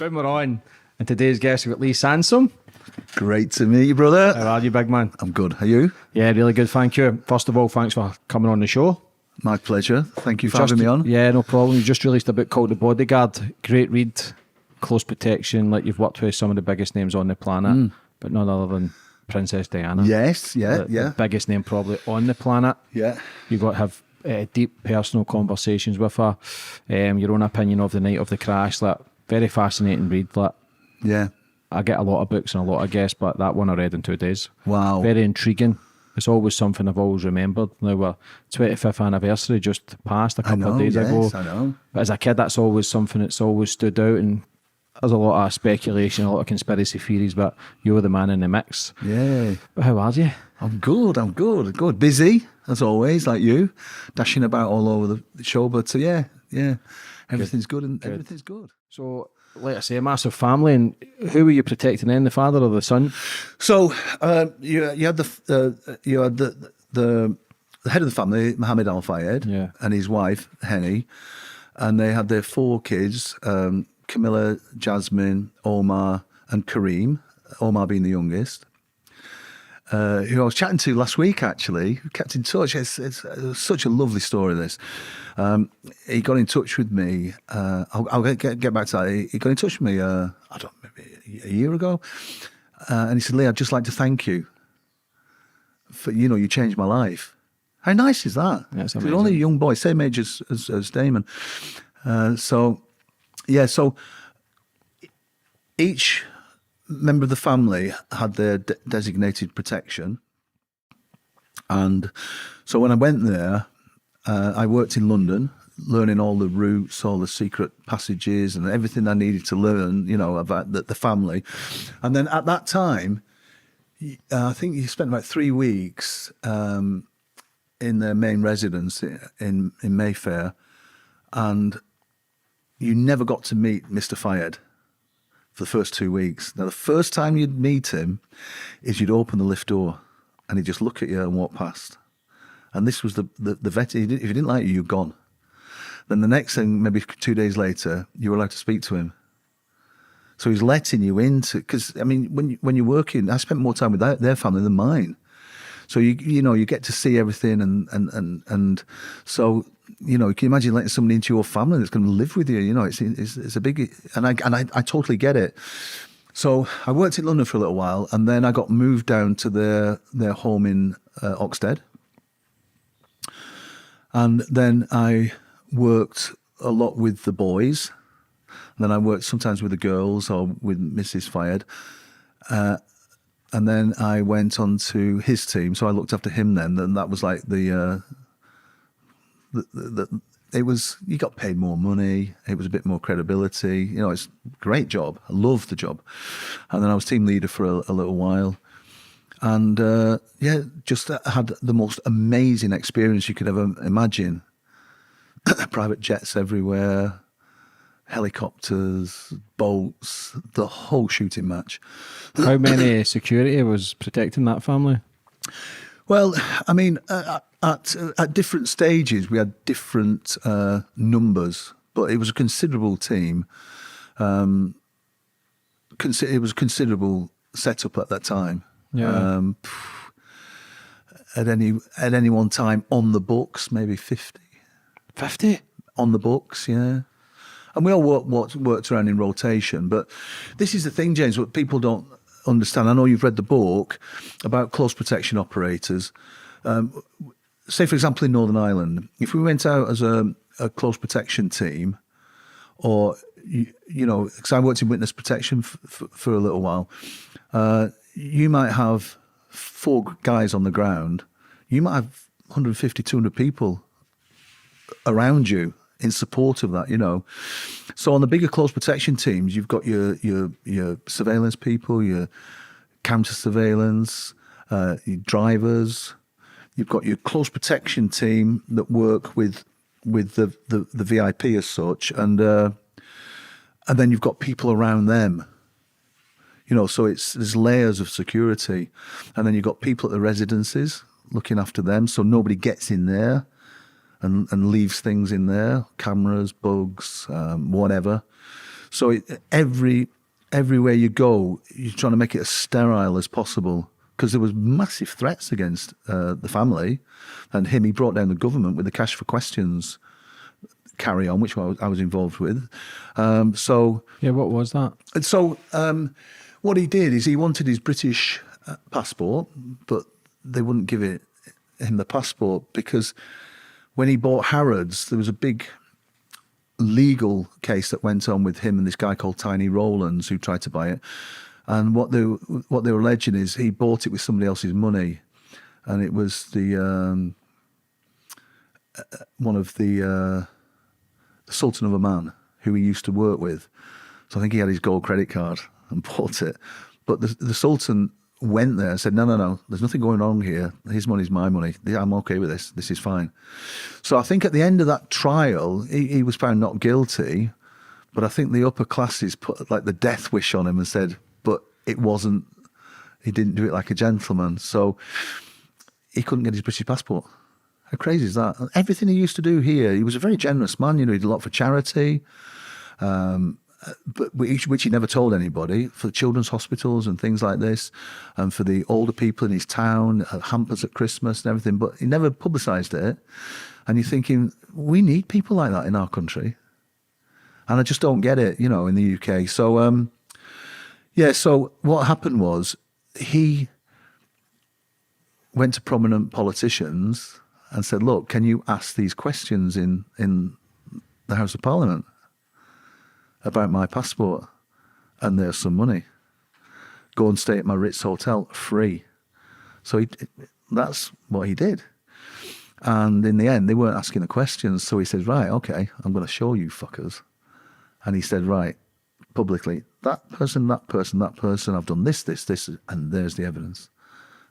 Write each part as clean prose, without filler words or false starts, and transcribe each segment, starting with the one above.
Boom, we're on. And today's guest, we've got Lee Sansum. Great to meet you, brother. How are you, big man? I'm good. Are you? Yeah, really good, thank you. First of all, thanks for coming on the show. My pleasure. Thank you for having me on. Yeah, no problem. You just released a book called The Bodyguard. Great read, close protection, like you've worked with some of the biggest names on the planet, but none other than Princess Diana. Yes, The biggest name probably on the planet. Yeah. You got to have deep personal conversations with her. Your own opinion of the night of the crash. Like, very fascinating read. Like, Yeah. I get a lot of books and a lot of guests, but that one I read in 2 days. Wow. Very intriguing. It's always something I've always remembered. Now we're 25th anniversary just passed a couple of days ago. I know. But as a kid, that's always something that's always stood out, and there's a lot of speculation, a lot of conspiracy theories, but you're the man in the mix. Yeah. But how are you? I'm good. Busy, as always, like you. Dashing about all over the show, but yeah. Everything's good and everything's good. So, like I say, a massive family, and who were you protecting then, the father or the son? So you had the head of the family, Mohammed Al Fayed, Yeah. and his wife Henny, and they had their 4 kids: Camilla, Jasmine, Omar, and Kareem. Omar being the youngest. Who I was chatting to last week, actually, we kept in touch. It's such a lovely story, this. He got in touch with me. I'll get back to that. He got in touch with me, I don't know, maybe a year ago. And he said, Lee, I'd just like to thank you for, you changed my life. How nice is that? Yeah, it's He's amazing. only a young boy, same age as Damon. So each member of the family had their designated protection. And so when I went there, I worked in London, learning all the routes, all the secret passages and everything I needed to learn, about the family. And then at that time, I think you spent about 3 weeks in their main residence in Mayfair, and you never got to meet Mr. Fayed for the first 2 weeks. Now, the first time you'd meet him is you'd open the lift door and he'd just look at you and walk past. And this was the vet. If he didn't like you, you're gone. Then the next thing, maybe 2 days later, you were allowed to speak to him. So he's letting you into, because, I mean, when you're working, I spent more time with their family than mine. So you get to see everything, and so you can you imagine letting somebody into your family that's going to live with you. It's a big, and I totally get it. So I worked in London for a little while, and then I got moved down to their home in Oxted, and then I worked a lot with the boys, and then I worked sometimes with the girls or with Mrs. Fayed. And then I went on to his team, so I looked after him then. And that was like it was, you got paid more money. It was a bit more credibility. It's a great job. I loved the job. And then I was team leader for a little while. And just had the most amazing experience you could ever imagine. Private jets everywhere, helicopters, boats, the whole shooting match. How many security was protecting that family? Well, I mean, at different stages, we had different numbers, but it was a considerable team. It was a considerable setup at that time. Yeah. At any one time on the books, maybe 50. 50? On the books, yeah. And we all worked around in rotation. But this is the thing, James, what people don't understand. I know you've read the book about close protection operators. Say, for example, in Northern Ireland, if we went out as a close protection team, or, because I worked in witness protection for a little while, you might have 4 guys on the ground. You might have 150, 200 people around you in support of that, So on the bigger close protection teams, you've got your surveillance people, your counter surveillance, your drivers. You've got your close protection team that work with the VIP as such, and then you've got people around them. So there's layers of security, and then you've got people at the residences looking after them, so nobody gets in there and leaves things in there, cameras, bugs, whatever. So everywhere you go, you're trying to make it as sterile as possible, because there was massive threats against the family and him. He brought down the government with the Cash for Questions carry on, which I was involved with. What was that? And so what he did is he wanted his British passport, but they wouldn't give him the passport, because when he bought Harrods, there was a big legal case that went on with him and this guy called Tiny Rowlands who tried to buy it. And what they were alleging is he bought it with somebody else's money, and it was the one of the Sultan of Oman who he used to work with. So I think he had his gold credit card and bought it. But the Sultan went there and said, no, there's nothing going on here. His money's my money. I'm okay with this. This is fine. So I think at the end of that trial, he was found not guilty, but I think the upper classes put like the death wish on him and said, but it wasn't, he didn't do it like a gentleman. So he couldn't get his British passport. How crazy is that? Everything he used to do here, he was a very generous man. He did a lot for charity, but which he never told anybody, for children's hospitals and things like this, and for the older people in his town, hampers at Christmas and everything, but he never publicised it. And you're thinking, we need people like that in our country. And I just don't get it, in the UK. So, so what happened was he went to prominent politicians and said, look, can you ask these questions in the House of Parliament about my passport? And there's some money. Go and stay at my Ritz hotel free. So that's what he did. And in the end, they weren't asking the questions. So he said, right, okay, I'm going to show you fuckers. And he said, right, publicly, that person, I've done this, and there's the evidence.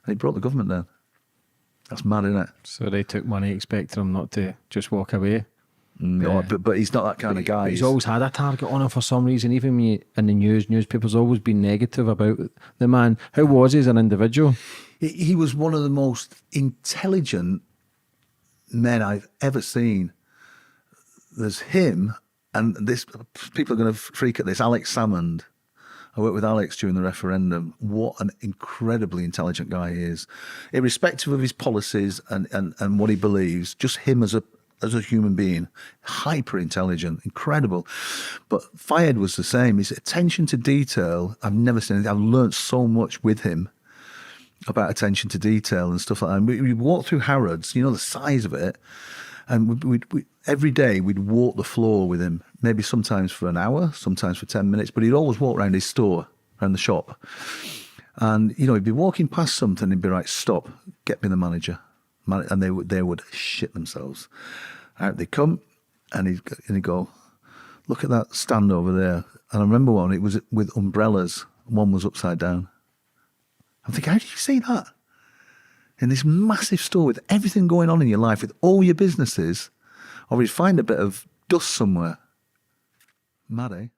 And he brought the government down. That's mad, isn't it? So they took money, expecting him not to just walk away. No, but he's not that kind of guy. He's always had a target on him for some reason. Even me in the newspapers always been negative about the man. How was he as an individual? He was one of the most intelligent men I've ever seen. There's him, and this, people are going to freak at this, Alex Salmond. I worked with Alex during the referendum. What an incredibly intelligent guy he is. Irrespective of his policies and what he believes, just him as a human being, hyper intelligent, incredible. But Fayed was the same. His attention to detail, I've never seen anything. I've learned so much with him about attention to detail and stuff like that. And we walked through Harrods, the size of it, and we every day we'd walk the floor with him, maybe sometimes for an hour, sometimes for 10 minutes, but he'd always walk around his store, around the shop. And, he'd be walking past something and he'd be like, stop, get me the manager. And they would shit themselves. Out they come, and he'd go, look at that stand over there. And I remember one, it was with umbrellas. One was upside down. I'm thinking, how do you see that? In this massive store with everything going on in your life, with all your businesses, or you'd find a bit of dust somewhere. Mad, eh?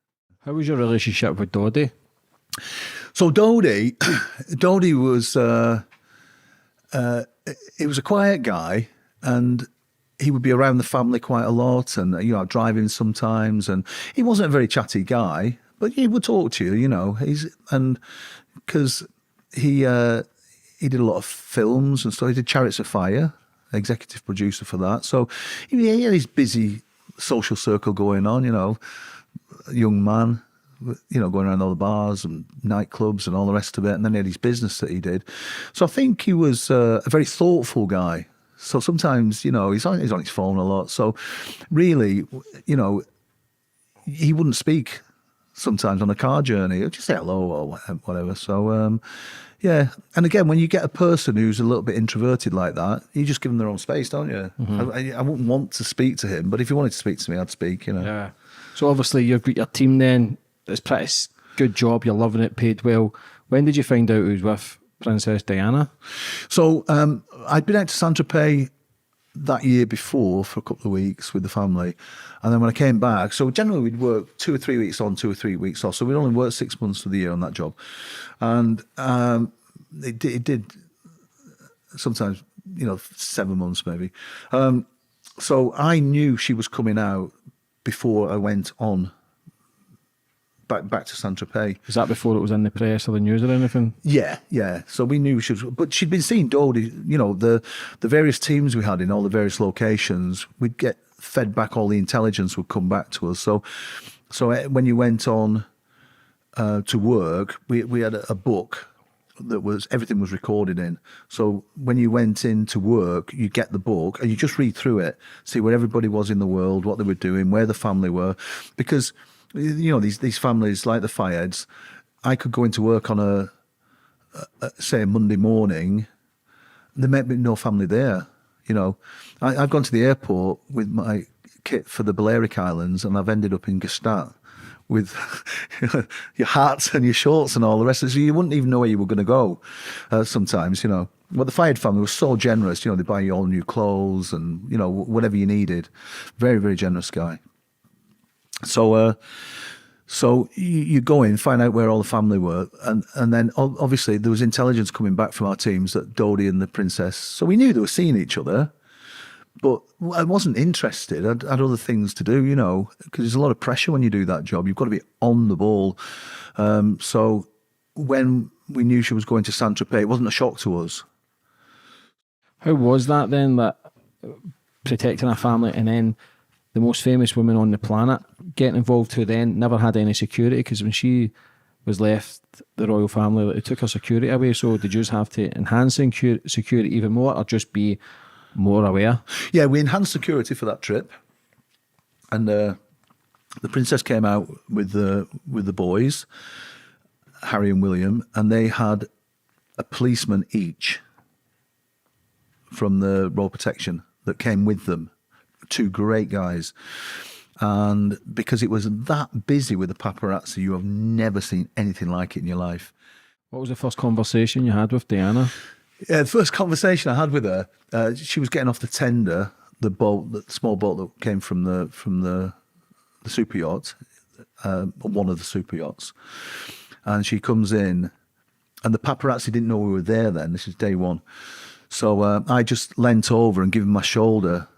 How was your relationship with Dodie? So Dodie was, he was a quiet guy, and he would be around the family quite a lot, and I'd drive him sometimes, and he wasn't a very chatty guy, but he would talk to you, because he did a lot of films and stuff. He did Chariots of Fire, executive producer for that. So he had his busy social circle going on, young man, going around all the bars and nightclubs and all the rest of it. And then he had his business that he did. So I think he was a very thoughtful guy. So sometimes, he's on his phone a lot. So really, he wouldn't speak sometimes on a car journey. He'd just say hello or whatever. So, yeah. And again, when you get a person who's a little bit introverted like that, you just give them their own space, don't you? Mm-hmm. I wouldn't want to speak to him, but if he wanted to speak to me, I'd speak, Yeah. So obviously you've got your team then. It's a pretty good job. You're loving it, paid well. When did you find out it was with Princess Diana? So I'd been out to Saint-Tropez that year before for a couple of weeks with the family. And then when I came back, so generally we'd work 2 or 3 weeks on, 2 or 3 weeks off. So we'd only work 6 months of the year on that job. And it did sometimes, 7 months maybe. So I knew she was coming out before I went on back to Saint-Tropez. Was that before it was in the press or the news or anything? Yeah. So we knew but she'd been seeing Dodie, the various teams we had in all the various locations, we'd get fed back, all the intelligence would come back to us. So when you went on to work, we had a book that everything was recorded in. So when you went into work, you get the book and you just read through it, see where everybody was in the world, what they were doing, where the family were. Because, these families like the Fayeds, I could go into work on say a Monday morning, there may be no family there. I've gone to the airport with my kit for the Balearic Islands and I've ended up in Gstaad with your hats and your shorts and all the rest of it. So you wouldn't even know where you were going to go sometimes, But the Fayed family was so generous, they buy you all new clothes and, whatever you needed. Very, very generous guy. So you go in, find out where all the family were, and then obviously there was intelligence coming back from our teams that Dodie and the Princess, so we knew they were seeing each other, but I wasn't interested. I had other things to do, because there's a lot of pressure when you do that job. You've got to be on the ball. So when we knew she was going to Saint-Tropez, it wasn't a shock to us. How was that then, that protecting a family and then the most famous woman on the planet getting involved, who then never had any security? Because when she was left the royal family, it took her security away. So did you just have to enhance security even more, or just be more aware? Yeah, we enhanced security for that trip, and the Princess came out with the boys, Harry and William, and they had a policeman each from the Royal Protection that came with them. 2 great guys. And because it was that busy with the paparazzi, you have never seen anything like it in your life. What was the first conversation you had with Diana? Yeah, the first conversation I had with her, she was getting off the tender, the small boat that came from the super yacht, one of the super yachts. And she comes in, and the paparazzi didn't know we were there then. This is day one. So I just leant over and gave him my shoulder,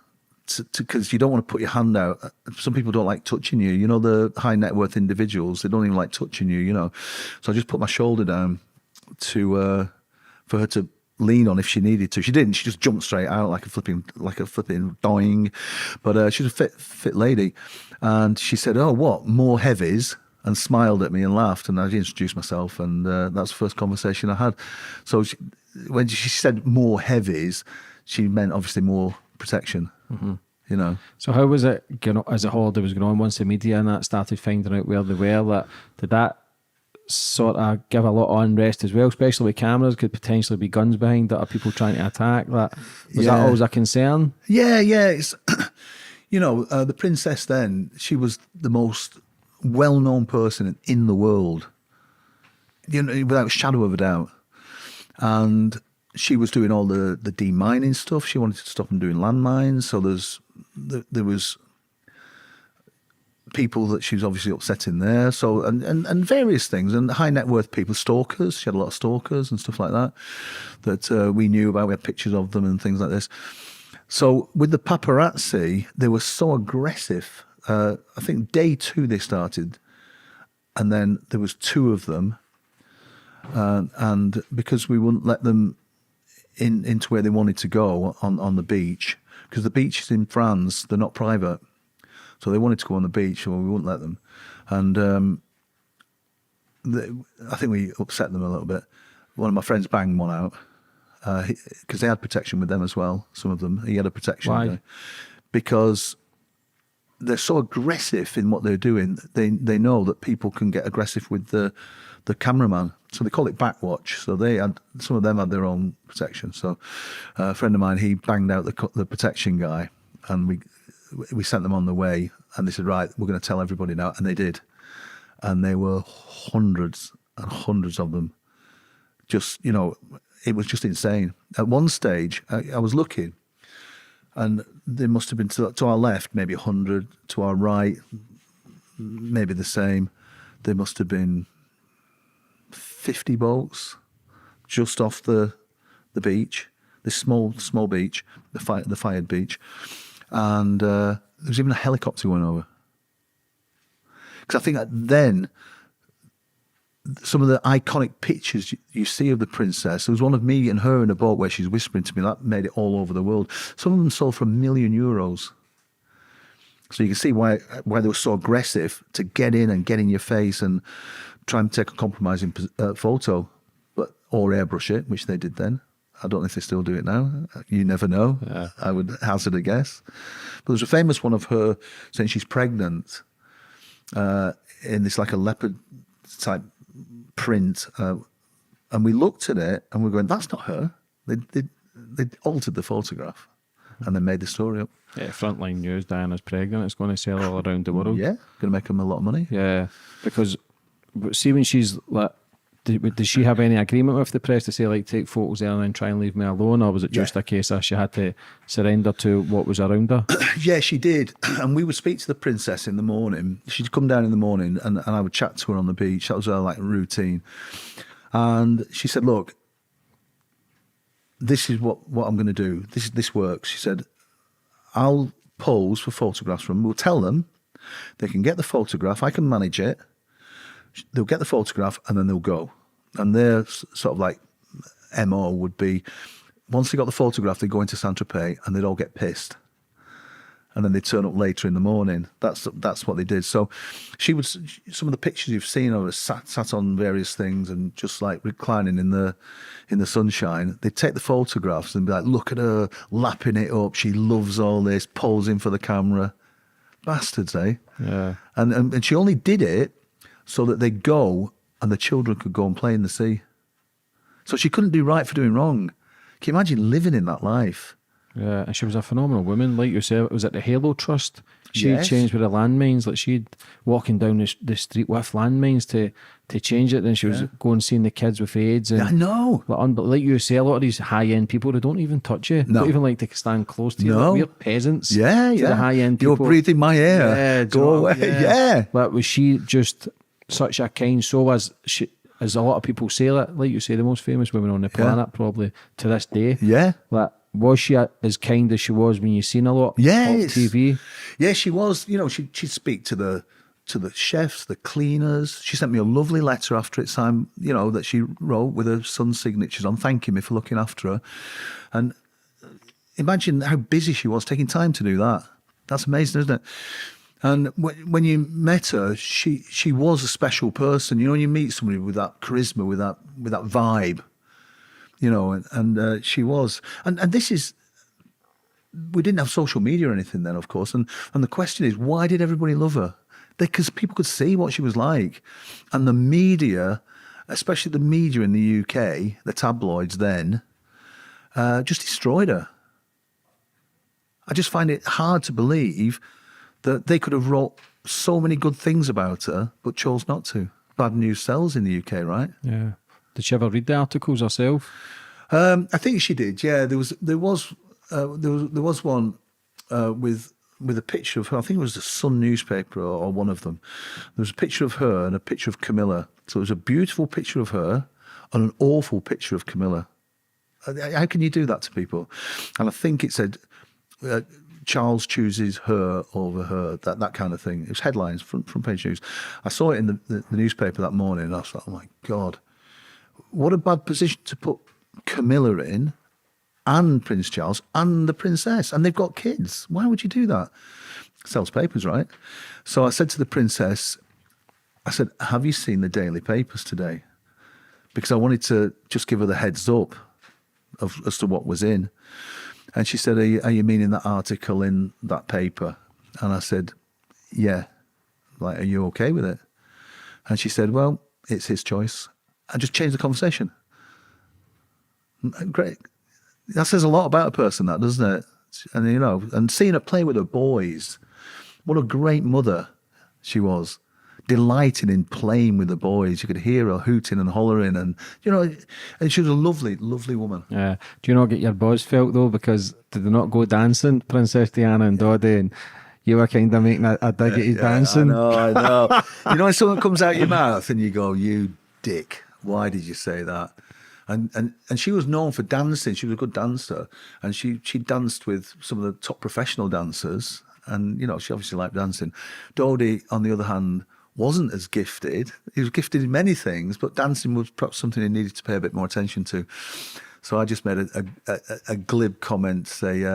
because you don't want to put your hand out. Some people don't like touching you. The high net worth individuals, they don't even like touching you, So I just put my shoulder down for her to lean on if she needed to. She didn't. She just jumped straight out like a flipping dying. But she's a fit lady. And she said, "Oh, what? More heavies?" And smiled at me and laughed. And I introduced myself, and that's the first conversation I had. So when she said more heavies, she meant obviously more protection. Mm-hmm. So how was it as the holiday was going on, once the media and that started finding out where they were? Did that sort of give a lot of unrest as well, especially with cameras? Could potentially be guns behind it, or people trying to attack? Was that always a concern? Yeah. It's the Princess then, she was the most well-known person in the world, without a shadow of a doubt. And she was doing all the demining stuff. She wanted to stop them doing landmines. So there was people that she was obviously upsetting there. So and various things, and high net worth people, stalkers. She had a lot of stalkers and stuff like that we knew about. We had pictures of them and things like this. So with the paparazzi, they were so aggressive. I think day 2 they started, and then there was 2 of them, and because we wouldn't let them into where they wanted to go on the beach, because the beaches in France, they're not private, so they wanted to go on the beach, well, we wouldn't let them. And I think we upset them a little bit. One of my friends banged one out, because they had protection with them as well, some of them. He had a protection. Why? Because they're so aggressive in what they're doing. They know that people can get aggressive with the cameraman, so they call it backwatch. So some of them had their own protection. So a friend of mine, he banged out the protection guy, and we sent them on the way, and they said, "Right, we're going to tell everybody now," and they did. And there were hundreds and hundreds of them. Just it was just insane. At one stage, I was looking, and there must have been to our left maybe 100, to our right maybe the same. There must have been 50 boats just off the beach, this small beach, the Fayed beach, and there was even a helicopter going over. Because I think then some of the iconic pictures you see of the princess. There was one of me and her in a boat where she's whispering to me. That made it all over the world. Some of them sold for €1 million. So you can see why they were so aggressive to get in and get in your face and try and take a compromising photo, or airbrush it, which they did then. I don't know if they still do it now. You never know. Yeah. I would hazard a guess. But there's a famous one of her saying she's pregnant in this like a leopard type print, and we looked at it and we're going, that's not her. They altered the photograph and they made the story up. Yeah, Frontline News, Diana's pregnant. It's going to sell all around the world. Yeah, going to make them a lot of money. Yeah, because see when she's like, does she have any agreement with the press to say like take photos there and then try and leave me alone, or was it just a case that she had to surrender to what was around her? Yeah, she did. And we would speak to the princess in the morning. She'd come down in the morning and I would chat to her on the beach. That was her like routine. And she said, look, this is what I'm going to do. This works. She said, I'll pose for photographs from them. We'll tell them they can get the photograph. I can manage it. They'll get the photograph and then they'll go. And their sort of like MO would be, once they got the photograph, they'd go into Saint-Tropez and they'd all get pissed. And then they'd turn up later in the morning. That's what they did. So she would, some of the pictures you've seen of her sat on various things and just like reclining in the sunshine. They'd take the photographs and be like, look at her lapping it up. She loves all this, posing for the camera. Bastards, eh? Yeah. And she only did it so that they'd go and the children could go and play in the sea. So she couldn't do right for doing wrong. Can you imagine living in that life? Yeah, and she was a phenomenal woman. Like you said, it was at the Halo Trust. She changed with the landmines. Like she'd walking down the street with landmines to change it. Then she was going seeing the kids with AIDS. And, I know. Like you say, a lot of these high-end people, they don't even touch you. No. Don't even like to stand close to you. No. Like, we're peasants. Yeah. The high-end people. You're breathing my air. Yeah, go away. Yeah. But was she just such a kind soul, as a lot of people say that, like you say, the most famous woman on the planet probably to this day. Yeah. Like, was she as kind as she was when you seen a lot on TV? Yeah, she was. You know, she'd speak to the chefs, the cleaners. She sent me a lovely letter after it signed, you know, that she wrote with her son's signatures on, thanking me for looking after her. And imagine how busy she was taking time to do that. That's amazing, isn't it? And when you met her, she was a special person. You know, when you meet somebody with that charisma, with that vibe, you know, and she was. And this is, we didn't have social media or anything then, of course. And the question is, why did everybody love her? Because people could see what she was like. And the media, especially the media in the UK, the tabloids then, just destroyed her. I just find it hard to believe that they could have wrote so many good things about her, but chose not to. Bad news sells in the UK, right? Yeah. Did she ever read the articles herself? I think she did. Yeah, there was one with a picture of her. I think it was the Sun newspaper or one of them. There was a picture of her and a picture of Camilla. So it was a beautiful picture of her and an awful picture of Camilla. How can you do that to people? And I think it said, Charles chooses her over her, that kind of thing. It was headlines, front page news. I saw it in the newspaper that morning and I was like, oh my God, what a bad position to put Camilla in, and Prince Charles and the princess, and they've got kids. Why would you do that? Sells papers, right? So I said to the princess, I said, have you seen the daily papers today? Because I wanted to just give her the heads up as to what was in. And she said, are you meaning that article in that paper? And I said, yeah. Like, are you okay with it? And she said, well, it's his choice. I just changed the conversation. Great. That says a lot about a person, that, doesn't it? And, you know, and seeing her play with her boys, what a great mother she was. Delighting in playing with the boys. You could hear her hooting and hollering, and you know, and she was a lovely, lovely woman. Yeah. Do you not get your buzz felt though? Because did they not go dancing, Princess Diana and Doddy, and you were kind of making a dig at his dancing? I know. You know, when something comes out your mouth and you go, "You dick! Why did you say that?" And she was known for dancing. She was a good dancer, and she danced with some of the top professional dancers, and you know, she obviously liked dancing. Dodie, on the other hand, wasn't as gifted. He was gifted in many things, but dancing was perhaps something he needed to pay a bit more attention to. So I just made a glib comment, say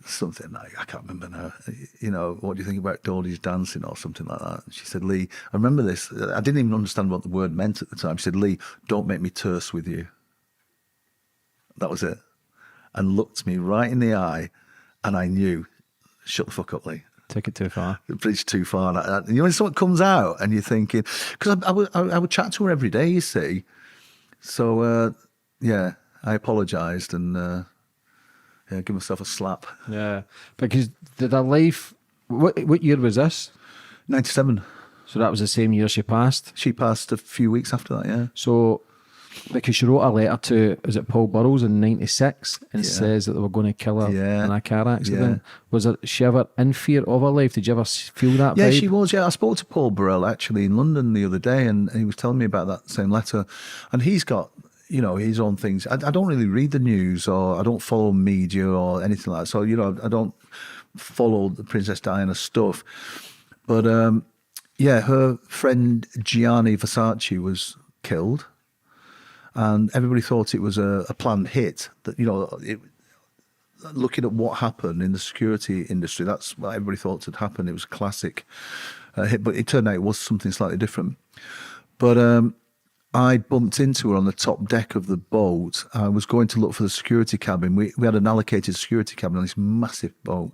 something like, I can't remember now, you know, what do you think about Dodie's dancing or something like that? And she said, Lee, I remember this. I didn't even understand what the word meant at the time. She said, Lee, don't make me terse with you. That was it. And looked me right in the eye, and I knew, shut the fuck up, Lee. Took it too far. The bridge too far. You know, when something comes out and you're thinking, because I would chat to her every day, you see. So, yeah, I apologised and give myself a slap. Yeah, because did her life, what year was this? 97. So that was the same year she passed? She passed a few weeks after that, yeah. So, because she wrote a letter to, is it Paul Burrows in 96 and says that they were going to kill her in a car accident. Was she ever in fear of her life? Did you ever feel that Yeah, vibe? she was, yeah. I spoke to Paul Burrell actually in London the other day, and he was telling me about that same letter. And he's got, you know, his own things. I don't really read the news, or I don't follow media or anything like that. So, you know, I don't follow the Princess Diana stuff. But, yeah, her friend Gianni Versace was killed. And everybody thought it was a planned hit. That, you know, looking at what happened in the security industry, that's what everybody thought had happened. It was a classic hit, but it turned out it was something slightly different. But I bumped into her on the top deck of the boat. I was going to look for the security cabin. We had an allocated security cabin on this massive boat,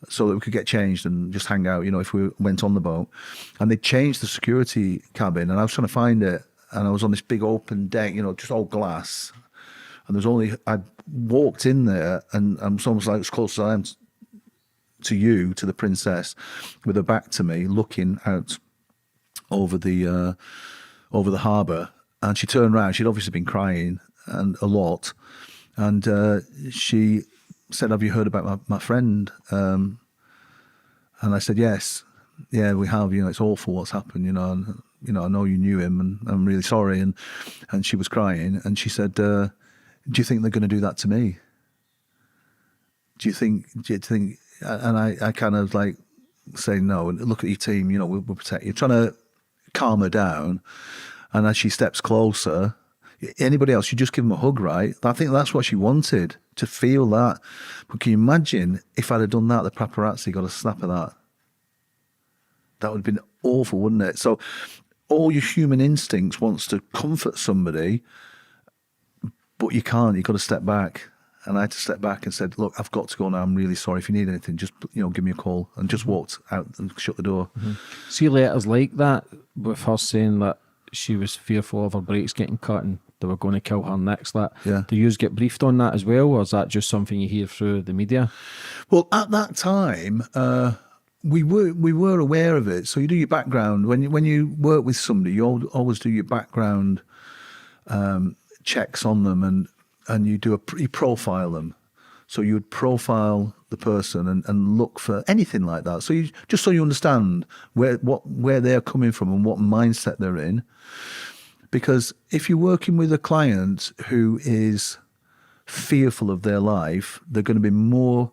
so that we could get changed and just hang out, you know, if we went on the boat. And they changed the security cabin, and I was trying to find it. And I was on this big open deck, you know, just all glass. And there's only, I walked in there, and I'm almost like as close as I am to you, to the princess, with her back to me, looking out over the harbour. And she turned around. She'd obviously been crying and a lot. And she said, "Have you heard about my friend?" And I said, "Yes, yeah, we have. You know, it's awful what's happened. You know." And, you know, I know you knew him, and I'm really sorry. And she was crying, and she said, "Do you think they're going to do that to me? Do you think?" And I kind of like say no, and look at your team. You know, we'll protect you. Trying to calm her down, and as she steps closer, anybody else, you just give them a hug, right? I think that's what she wanted, to feel that. But can you imagine if I'd have done that? The paparazzi got a snap of that. That would have been awful, wouldn't it? So all your human instincts wants to comfort somebody, but you can't. You've got to step back. And I had to step back and said, "Look, I've got to go now. I'm really sorry. If you need anything, just, you know, give me a call." And just walked out and shut the door. Mm-hmm. See letters like that with her saying that she was fearful of her brakes getting cut and they were going to kill her next. That, do you get briefed on that as well, or is that just something you hear through the media? Well, at that time, we were aware of it. So you do your background when you work with somebody. You always do your background checks on them, and you profile them. So you would profile the person and look for anything like that. So so you understand where they're coming from and what mindset they're in. Because if you're working with a client who is fearful of their life, they're going to be more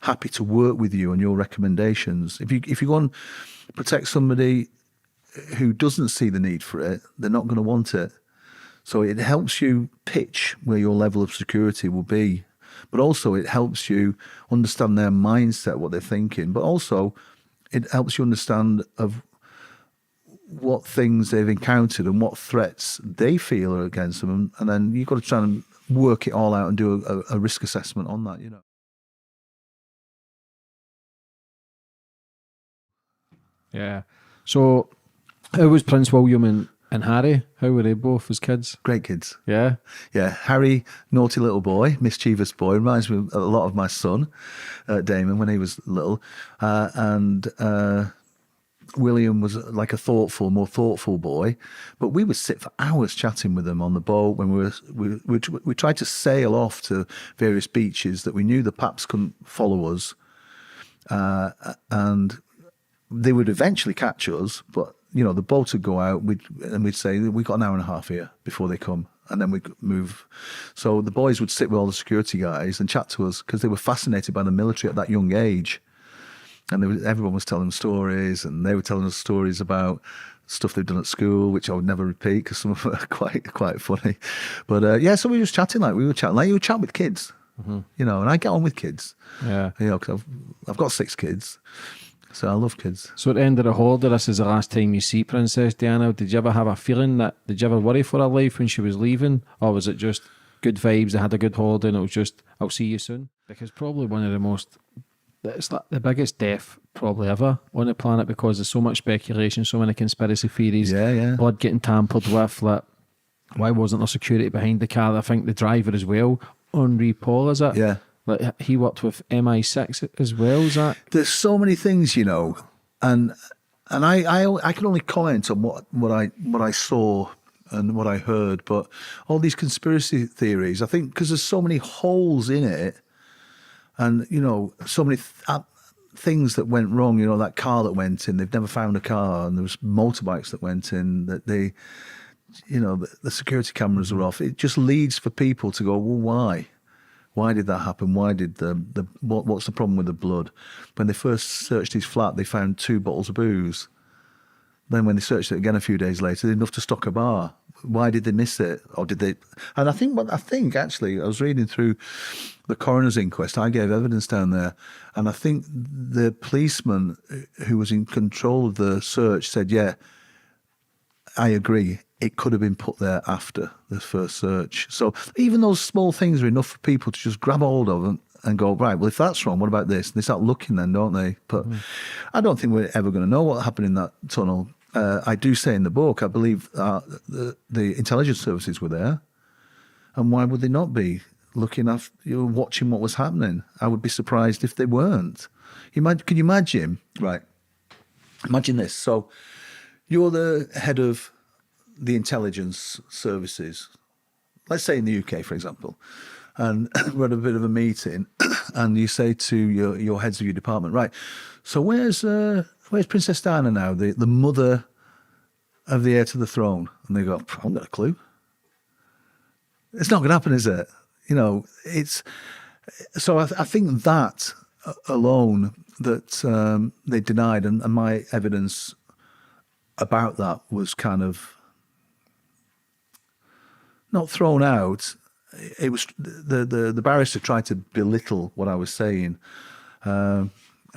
happy to work with you on your recommendations. If you go and protect somebody who doesn't see the need for it, they're not going to want it. So it helps you pitch where your level of security will be, but also it helps you understand their mindset, what they're thinking, but also it helps you understand of what things they've encountered and what threats they feel are against them, and then you've got to try and work it all out and do a risk assessment on that, you know. Yeah. So how was Prince William and Harry? How were they both as kids? Great kids. Yeah? Yeah. Harry, naughty little boy, mischievous boy, reminds me a lot of my son, Damon, when he was little. And William was like a more thoughtful boy. But we would sit for hours chatting with them on the boat when we tried to sail off to various beaches that we knew the paps couldn't follow us. And they would eventually catch us, but, you know, the boat would go out, we'd say, "We've got an hour and a half here before they come," and then we'd move. So the boys would sit with all the security guys and chat to us because they were fascinated by the military at that young age. And everyone was telling stories, and they were telling us stories about stuff they'd done at school, which I would never repeat because some of them are quite funny. But yeah, so we were just chatting like you would chat with kids, you know. And I get on with kids, Yeah. you know, because I've got 6 kids, so I love kids. So at the end of the holiday, this is the last time you see Princess Diana. Did you ever have a feeling did you ever worry for her life when she was leaving? Or was it just good vibes, they had a good holiday and it was just, I'll see you soon? Because probably one of the most, it's like the biggest death probably ever on the planet, because there's so much speculation, so many conspiracy theories, Yeah. blood getting tampered with, like, why wasn't there security behind the car? I think the driver as well, Henri Paul, is it? Yeah. Like, he worked with MI6 as well, is that? There's so many things, you know, and I can only comment on what I saw and what I heard, but all these conspiracy theories, I think, because there's so many holes in it, and you know, so many things that went wrong. You know, that car that went in, they've never found a car, and there was motorbikes that went in that they, you know, the security cameras are off. It just leads for people to go, well, why? Why did that happen? Why did what's the problem with the blood? When they first searched his flat, they found 2 bottles of booze. Then when they searched it again a few days later, they had enough to stock a bar. Why did they miss it? Or did they? And I think actually, I was reading through the coroner's inquest. I gave evidence down there, and I think the policeman who was in control of the search said, yeah, I agree. It could have been put there after the first search. So even those small things are enough for people to just grab hold of them and go, right, well, if that's wrong, what about this? And they start looking then, don't they? But I don't think we're ever going to know what happened in that tunnel. I do say in the book, I believe the intelligence services were there. And why would they not be looking after, watching what was happening? I would be surprised if they weren't. Can you imagine? Right. Imagine this. So you're the head of the intelligence services, let's say in the UK, for example, and we're at a bit of a meeting, and you say to your heads of your department, right, so where's Princess Diana now, the mother of the heir to the throne? And they go, I haven't got a clue. It's not going to happen, is it? You know, it's so I think that alone that they denied, and my evidence about that was kind of not thrown out. It was the barrister tried to belittle what I was saying, and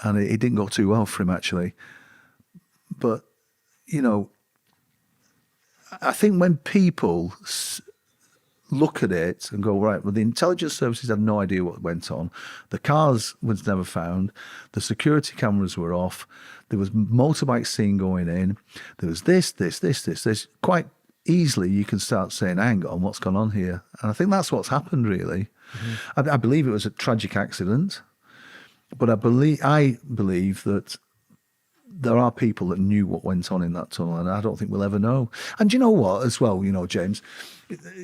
it didn't go too well for him, actually. But you know, I think when people look at it and go, right, well, the intelligence services had no idea what went on. The cars was never found. The security cameras were off. There was motorbike scene going in. There was this. Quite easily, you can start saying, hang on, what's gone on here? And I think that's what's happened, really. I believe it was a tragic accident, but I believe that there are people that knew what went on in that tunnel, and I don't think we'll ever know. And you know what, as well, you know, James,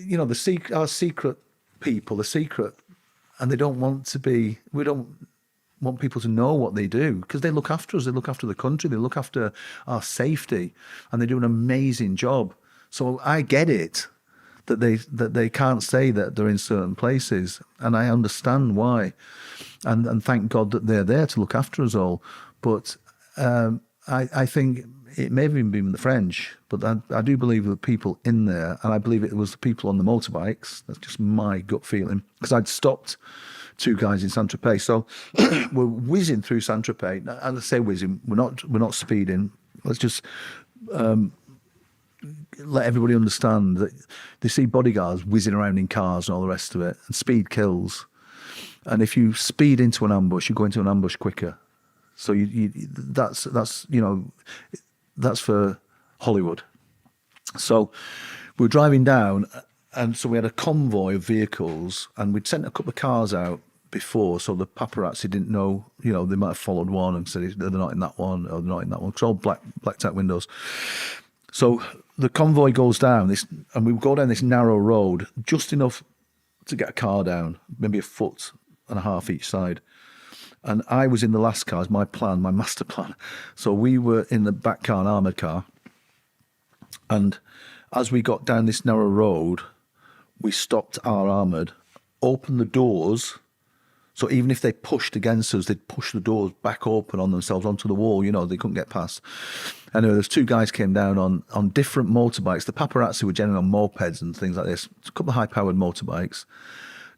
you know, our secret people, and they don't want to be, we don't want people to know what they do, because they look after us, they look after the country, they look after our safety, and they do an amazing job. So I get it that they can't say that they're in certain places, and I understand why, and thank God that they're there to look after us all. But I think it may have even been the French, but I do believe there were people in there, and I believe it was the people on the motorbikes. That's just my gut feeling, because I'd stopped 2 guys in Saint-Tropez. So we're whizzing through Saint-Tropez. And I say whizzing, we're not speeding. Let's just let everybody understand that they see bodyguards whizzing around in cars and all the rest of it, and speed kills. And if you speed into an ambush, you go into an ambush quicker. So that's you know, that's for Hollywood. So we're driving down, and so we had a convoy of vehicles, and we'd sent a couple of cars out before, so the paparazzi didn't know, you know, they might have followed one and said they're not in that one, or they're not in that one, because all blacked out windows. So the convoy goes down this, and we go down this narrow road, just enough to get a car down, maybe a foot and a half each side. And I was in the last car, my plan, my master plan. So we were in the back car, an armoured car. And as we got down this narrow road, we stopped our armoured, opened the doors So even if they pushed against us, they'd push the doors back open on themselves onto the wall. You know, they couldn't get past. Anyway, there's two guys came down on different motorbikes. The paparazzi were generally on mopeds and things like this. A couple of high-powered motorbikes,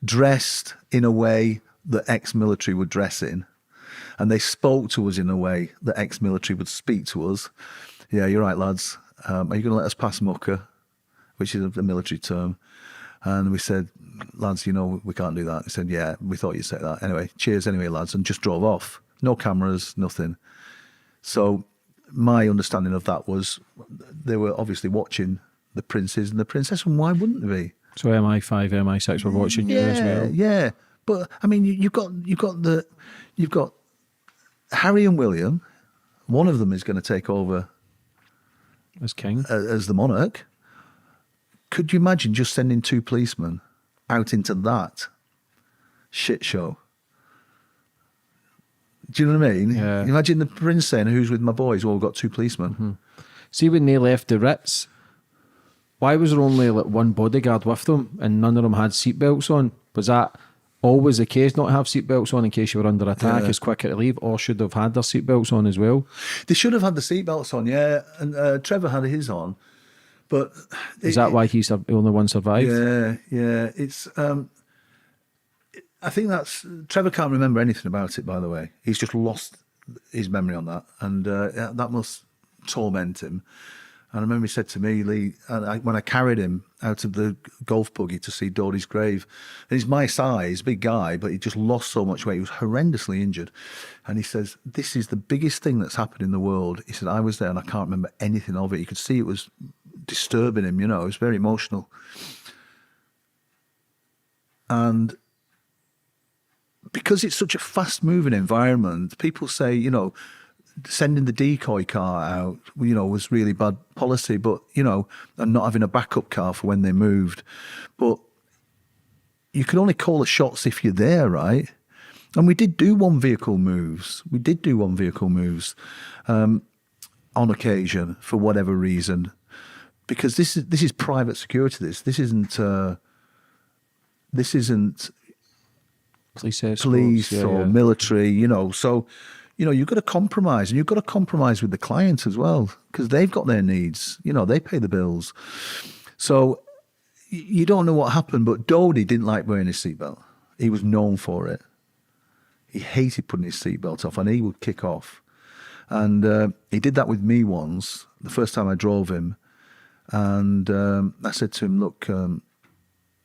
dressed in a way that ex-military would dress in. And they spoke to us in a way that ex-military would speak to us. Yeah, you're right, lads. Are you going to let us pass mucker? Which is a military term. And we said, lads, you know, we can't do that. He said, yeah, we thought you'd say that. Anyway, cheers anyway, lads, and just drove off. No cameras, nothing. So my understanding of that was they were obviously watching the princes and the princess, and why wouldn't they be? So MI5, MI6 were watching you as well. Yeah. But I mean, you've got Harry and William. One of them is going to take over As king. as the monarch. Could you imagine just sending two policemen out into that shit show? Do you know what I mean? Yeah. Imagine the prince saying, "Who's with my boys?" Well, we've got two policemen. Mm-hmm. See, when they left the Ritz, why was there only like one bodyguard with them and none of them had seatbelts on? Was that always the case, not have seatbelts on in case you were under attack, it's quicker to leave, or should have had their seatbelts on as well? They should have had the seatbelts on, yeah. And Trevor had his on. But is that why he's the only one survived? Yeah. It's I think that's Trevor can't remember anything about it. By the way, he's just lost his memory on that, and that must torment him. And I remember he said to me, Lee, when I carried him out of the golf buggy to see Dodie's grave, and he's my size, big guy, but he just lost so much weight. He was horrendously injured. And he says, this is the biggest thing that's happened in the world. He said, I was there and I can't remember anything of it. You could see it was disturbing him, you know, it was very emotional. And because it's such a fast-moving environment, people say, you know, sending the decoy car out, you know, was really bad policy, but, you know, and not having a backup car for when they moved. But you can only call the shots if you're there, right? And we did do one-vehicle moves. On occasion for whatever reason, because this is private security. This isn't police or military, you know. So, you know, you've got to compromise, and you've got to compromise with the client as well, because they've got their needs. You know, they pay the bills. So you don't know what happened, but Dodie didn't like wearing his seatbelt. He was known for it. He hated putting his seatbelt off, and he would kick off. And he did that with me once, the first time I drove him. And I said to him, look,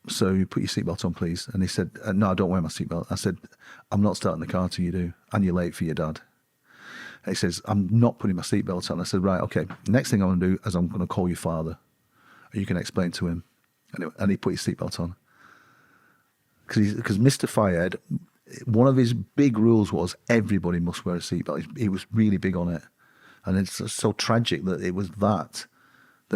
so you put your seatbelt on, please. And he said, no, I don't wear my seatbelt. I said, I'm not starting the car till you do, and you're late for your dad. And he says, I'm not putting my seatbelt on. I said, right, okay. Next thing I'm going to do is I'm going to call your father. You can explain to him. And he put his seatbelt on. Because Mr. Fayed, one of his big rules was everybody must wear a seatbelt. He was really big on it. And it's so tragic that it was that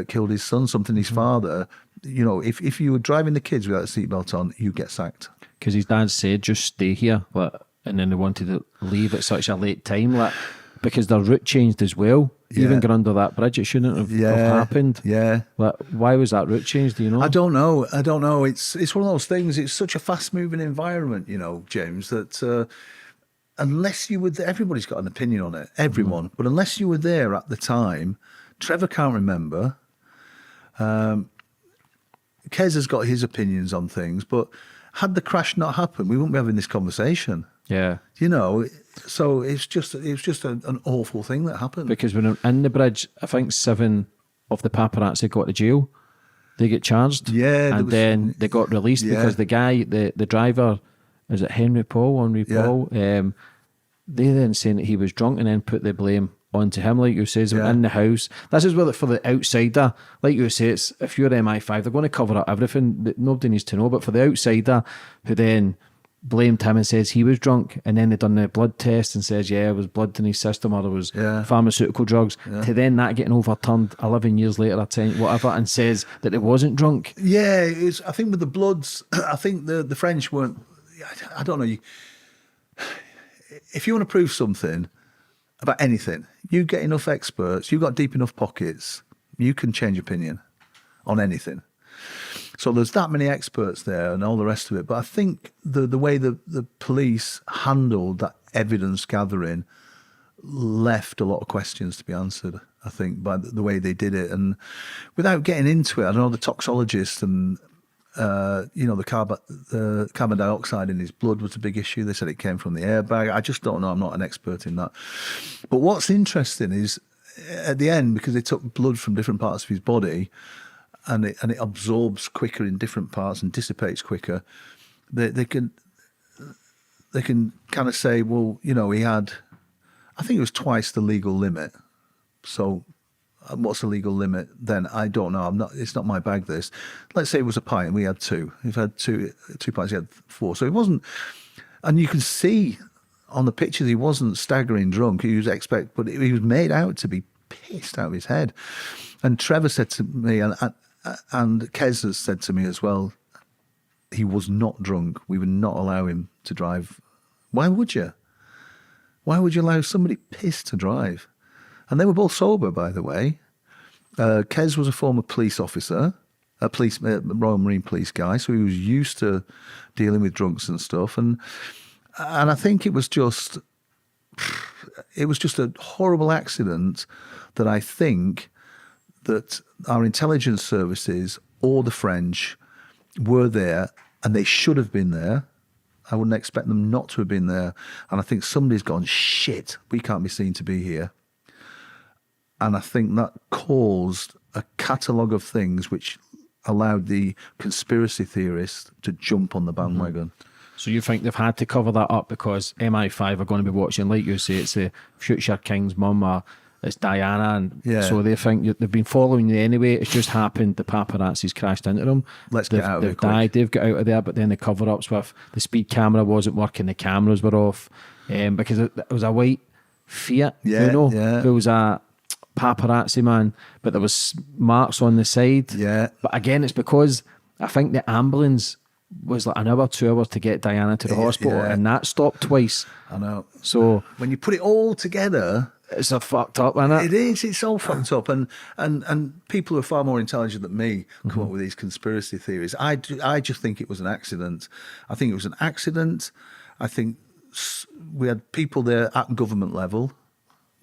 killed his son, something his father, you know, if you were driving the kids without a seatbelt on, you get sacked. Because his dad said, just stay here, and then they wanted to leave at such a late time, because their route changed as well. Yeah. Even going under that bridge, it shouldn't have happened. Yeah. Why was that route changed, do you know? I don't know. It's one of those things, it's such a fast-moving environment, you know, James, that unless you were there, everybody's got an opinion on it, everyone, but unless you were there at the time, Trevor can't remember. Kez has got his opinions on things, but had the crash not happened, we wouldn't be having this conversation. Yeah. You know, so it was just an awful thing that happened. Because when in the bridge, I think 7 of the paparazzi got to jail. They get charged. Yeah. And then they got released because the guy, the driver, is it Henry Paul? They then saying that he was drunk and then put the blame onto him, like you say, in the house. This is where, for the outsider, like you say, it's if you're MI5, they're going to cover up everything that nobody needs to know. But for the outsider who then blamed him and says he was drunk, and then they done the blood test and says, there was blood in his system, or there was pharmaceutical drugs, to then that getting overturned 11 years later, 10, whatever, and says that it wasn't drunk. Yeah, I think with the bloods, I think the French weren't, I don't know, if you want to prove something about anything, you get enough experts, you've got deep enough pockets, you can change opinion on anything. So there's that many experts there and all the rest of it. But I think the way the police handled that evidence gathering left a lot of questions to be answered, I think, by the way they did it. And without getting into it, I know the toxologist and, the carbon dioxide in his blood was a big issue. They said it came from the airbag. I just don't know. I'm not an expert in that. But what's interesting is at the end, because they took blood from different parts of his body, and it absorbs quicker in different parts and dissipates quicker, they can kind of say, well, he had, I think it was twice the legal limit. So what's the legal limit then? I don't know. It's not my bag, this. Let's say it was a pint and we had two. If I had two pints, he had 4. So it wasn't, and you can see on the pictures he wasn't staggering drunk. He was but he was made out to be pissed out of his head. And Trevor said to me, and Kez has said to me as well, he was not drunk. We would not allow him to drive. Why would you? Why would you allow somebody pissed to drive? And they were both sober, by the way. Kez was a former police officer, Royal Marine Police guy, so he was used to dealing with drunks and stuff. And I think it was just a horrible accident that I think that our intelligence services or the French were there, and they should have been there. I wouldn't expect them not to have been there. And I think somebody's gone, shit, we can't be seen to be here. And I think that caused a catalogue of things which allowed the conspiracy theorists to jump on the bandwagon. So you think they've had to cover that up because MI5 are going to be watching, like you say, it's the future king's mum, or it's Diana, and so they think they've been following you anyway. It's just happened the paparazzis crashed into them. Get out of there. They've died. They've got out of there, but then the cover-ups with the speed camera wasn't working, the cameras were off, because it was a white Fiat, It was a paparazzi man, but there was marks on the side. Yeah. But again, it's because I think the ambulance was like an hour, 2 hours to get Diana to the hospital, and that stopped twice. I know. So when you put it all together, it's a fucked up, isn't it? It is. It's all fucked up, and people who are far more intelligent than me come up with these conspiracy theories. I just think it was an accident. I think it was an accident. I think we had people there at government level,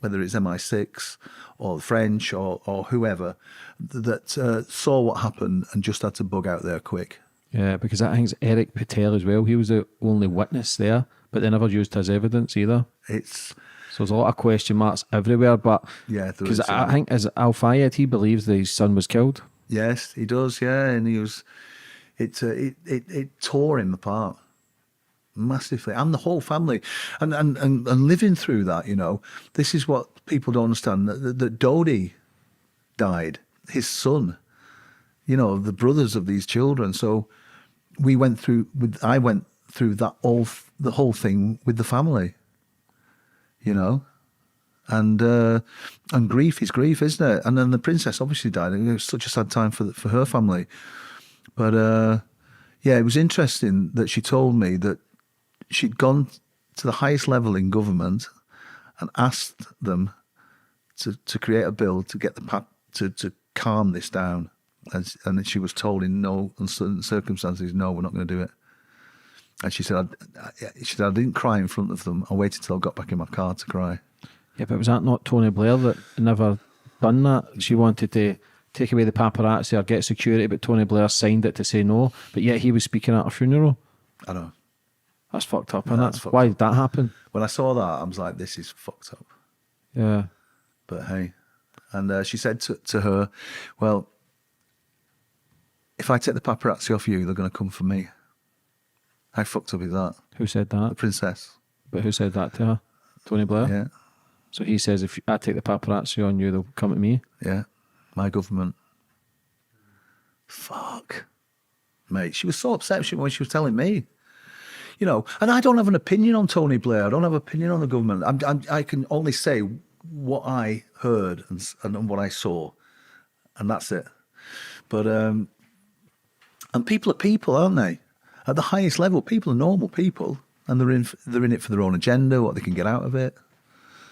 whether it's MI6 or the French or whoever, that saw what happened and just had to bug out there quick. Yeah, because I think it's Eric Patel as well. He was the only witness there, but they never used his evidence either. So there's a lot of question marks everywhere. But because I think as Al Fayed, he believes that his son was killed. Yes, he does. Yeah, and he was. It tore him apart massively, and the whole family, and living through that. This is what people don't understand. That Dodi died, his son. The brothers of these children. So I went through that the whole thing with the family, and grief is grief, isn't it? And then the princess obviously died. It was such a sad time for her family. But it was interesting that she told me that she'd gone to the highest level in government and asked them to create a bill to get to calm this down. And she was told in no uncertain circumstances, no, we're not going to do it. And she said, I didn't cry in front of them. I waited till I got back in my car to cry. Yeah, but was that not Tony Blair that never done that? She wanted to take away the paparazzi or get security, but Tony Blair signed it to say no. But yet he was speaking at a funeral. I know. That's fucked up, isn't it? Why did that happen? When I saw that, I was like, this is fucked up. Yeah. But hey. And she said to her, well, if I take the paparazzi off you, they're going to come for me. How fucked up is that? Who said that? The princess. But who said that to her? Tony Blair? Yeah. So he says, if I take the paparazzi on you, they'll come at me? Yeah. My government. Fuck. Mate, she was so upset when she was telling me. And I don't have an opinion on Tony Blair. I don't have an opinion on the government. I can only say what I heard and what I saw. And that's it. But... and people are people, aren't they? At the highest level, people are normal people, and they're in it for their own agenda, what they can get out of it.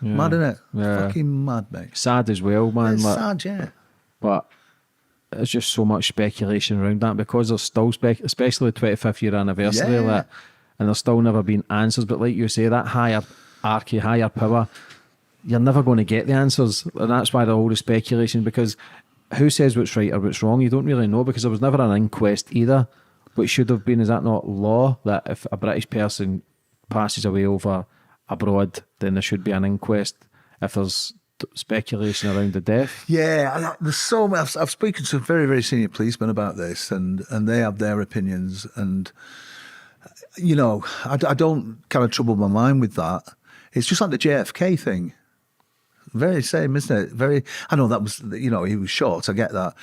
Yeah. Mad, isn't it? Yeah. Fucking mad, mate. Sad as well, man. It's sad, yeah. But there's just so much speculation around that because there's still especially the 25th year anniversary, Yeah. and there's still never been answers. But like you say, that higher power, you're never going to get the answers, and that's why all the speculation. Because who says what's right or what's wrong? You don't really know, because there was never an inquest either. What should have been, is that not law, that if a British person passes away over abroad, then there should be an inquest if there's speculation around the death? Yeah, there's so much. I've spoken to very, very senior policemen about this, and they have their opinions. And, you know, I don't kind of trouble my mind with that. It's just like the JFK thing. Very same, isn't it? Very. I know that was, you know, he was shot. I get that,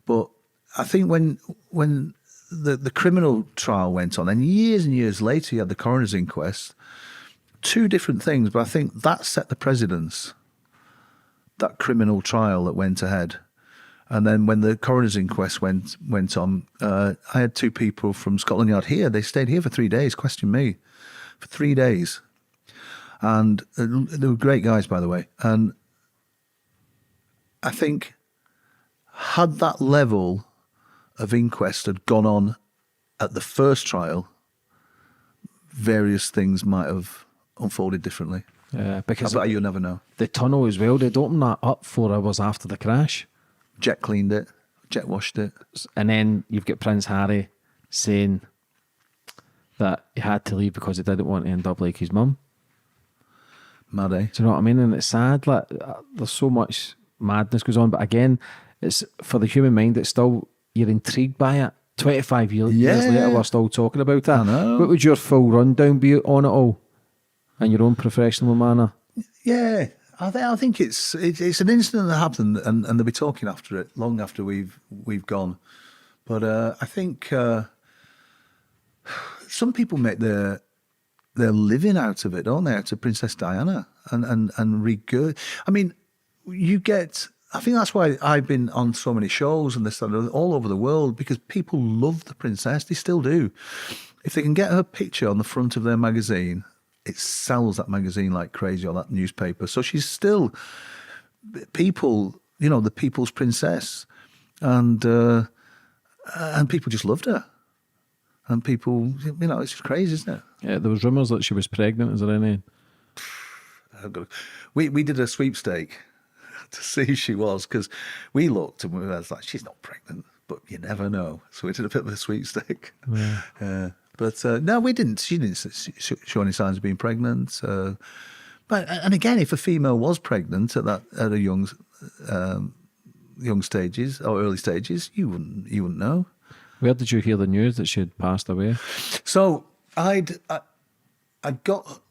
but I think when the criminal trial went on, and years later, you had the coroner's inquest. Two different things, but I think that set the precedence. That criminal trial that went ahead, and then when the coroner's inquest went on, I had two people from Scotland Yard here. They stayed here for 3 days, questioned me for 3 days, and they were great guys, by the way. And I think had that level of inquest had gone on at the first trial, various things might have unfolded differently. Because I bet you'll never know. the tunnel as well, they'd opened that up 4 hours after the crash. Jet cleaned it, jet washed it. And then you've got Prince Harry saying that he had to leave because he didn't want to end up like his mum. Mad, eh? Do you know what I mean? And it's sad. Like, there's so much madness goes on. But again, it's for the human mind, it's still, you're intrigued by it. 25 years later, we're still talking about it. I know. What would your full rundown be on it all? In your own professional manner? Yeah, I think it's an incident that happened, and they'll be talking after it long after we've gone. But I think some people make their living out of it, don't they? Out of Princess Diana and regurg. I mean, you get. I think that's why I've been on so many shows and this and all over the world, because people love the princess. They still do. If they can get her picture on the front of their magazine, it sells that magazine like crazy, or that newspaper. So she's still people, you know, the people's princess, and people just loved her. And people, you know, it's just crazy, isn't it? Yeah, there was rumours that she was pregnant. Is there any? We did a sweepstake to see if she was, because we looked and we were like, she's not pregnant, but you never know. So we did a bit of a sweepstake. Yeah. But no, we didn't. She didn't show any signs of being pregnant. But again, if a female was pregnant at a young stages or early stages, you wouldn't know. Where did you hear the news that she had passed away? So I'd got.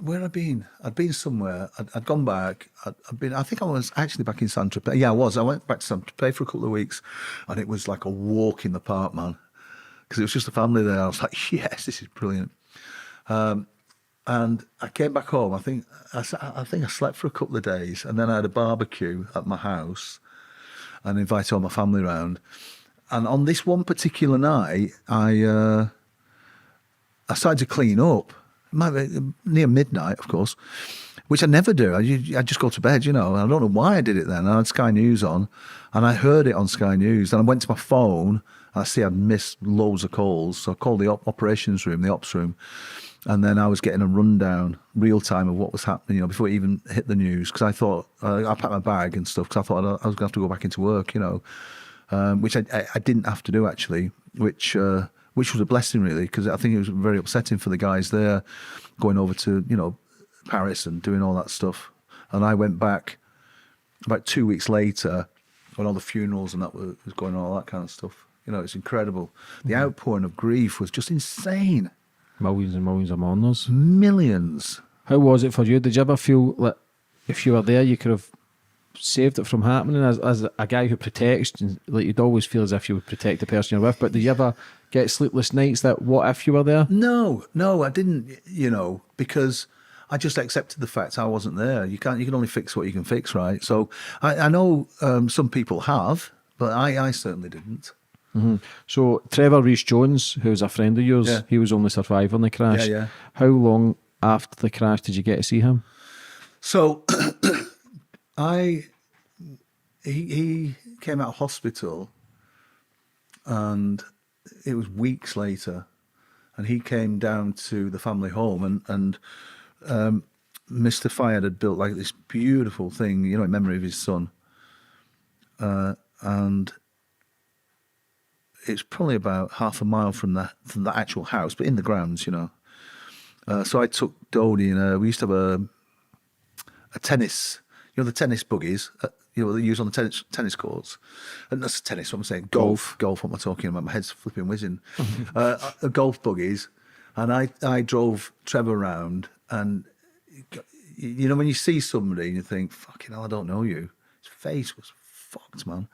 Where I'd been? I'd been somewhere. I'd gone back. I'd been. I think I was actually back in Saint-Tropez. Yeah, I was. I went back to Saint-Tropez for a couple of weeks, and it was like a walk in the park, man. Because it was just a family there. I was like, yes, this is brilliant. And I came back home. I think I slept for a couple of days, and then I had a barbecue at my house, and invited all my family around. And on this one particular night, I started to clean up. It might be near midnight, of course, which I never do. I just go to bed, you know. And I don't know why I did it then. I had Sky News on, and I heard it on Sky News. And I went to my phone, and I see I'd missed loads of calls. So I called the operations room, the ops room, and then I was getting a rundown, real time, of what was happening, you know, before it even hit the news. Because I thought, I packed my bag and stuff, because I thought I was going to have to go back into work, you know, which I didn't have to do, actually, which was a blessing, really, because I think it was very upsetting for the guys there going over to, you know, Paris and doing all that stuff. And I went back about 2 weeks later when all the funerals and that was going on, all that kind of stuff. You know, it's incredible. The outpouring of grief was just insane. Millions and millions of mourners. Millions. How was it for you? Did you ever feel like if you were there, you could have saved it from happening? As a guy who protects, like, you'd always feel as if you would protect the person you're with, but did you ever get sleepless nights that what if you were there? No, I didn't, you know, because I just accepted the fact I wasn't there. You can only fix what you can fix, right? So I know some people have, but I certainly didn't. Mm-hmm. So Trevor Rees-Jones, who's a friend of yours, Yeah. he was only survivor in the crash. Yeah. How long after the crash did you get to see him? So I he came out of hospital, and it was weeks later, and he came down to the family home, and Mr. Fayed had built like this beautiful thing, you know, in memory of his son, and it's probably about half a mile from the actual house, but in the grounds, you know. So I took Dodie, and we used to have a tennis, you know, the tennis buggies, you know, they use on the tennis courts. And that's tennis, what I'm saying, golf, what am I talking about? My head's flipping whizzing. Golf buggies. And I drove Trevor around, and, you know, when you see somebody and you think, fucking hell, I don't know you. His face was fucked, man.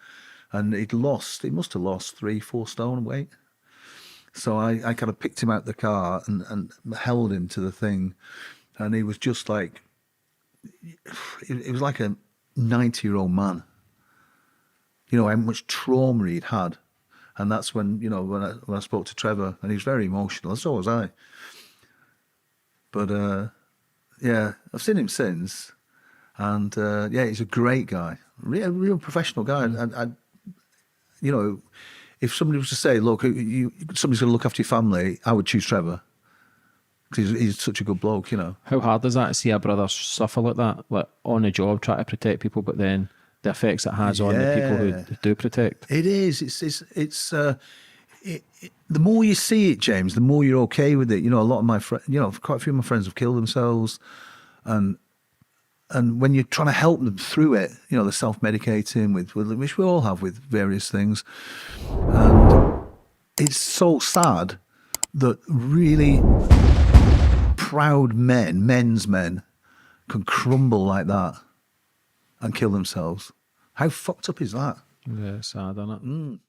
And he must have lost 3-4 stone weight. So I kind of picked him out the car and held him to the thing. And he was just like, it was like a 90-year-old man. You know, how much trauma he'd had. And that's when, you know, when I spoke to Trevor, and he was very emotional, so was I. But, yeah, I've seen him since. And, yeah, he's a great guy. Real professional guy. And you know, if somebody was to say, look, somebody's going to look after your family, I would choose Trevor. Because he's such a good bloke, you know. How hard is that to see a brother suffer like that, like on the job, trying to protect people, but then the effects it has on the people who do protect? It is. It's the more you see it, James, the more you're okay with it. You know, a lot of my friends, you know, quite a few of my friends have killed themselves, and when you're trying to help them through it, you know, they're self-medicating with which we all have with various things, and it's so sad that really proud men's men, can crumble like that and kill themselves. How fucked up is that? Yeah, it's sad, isn't it?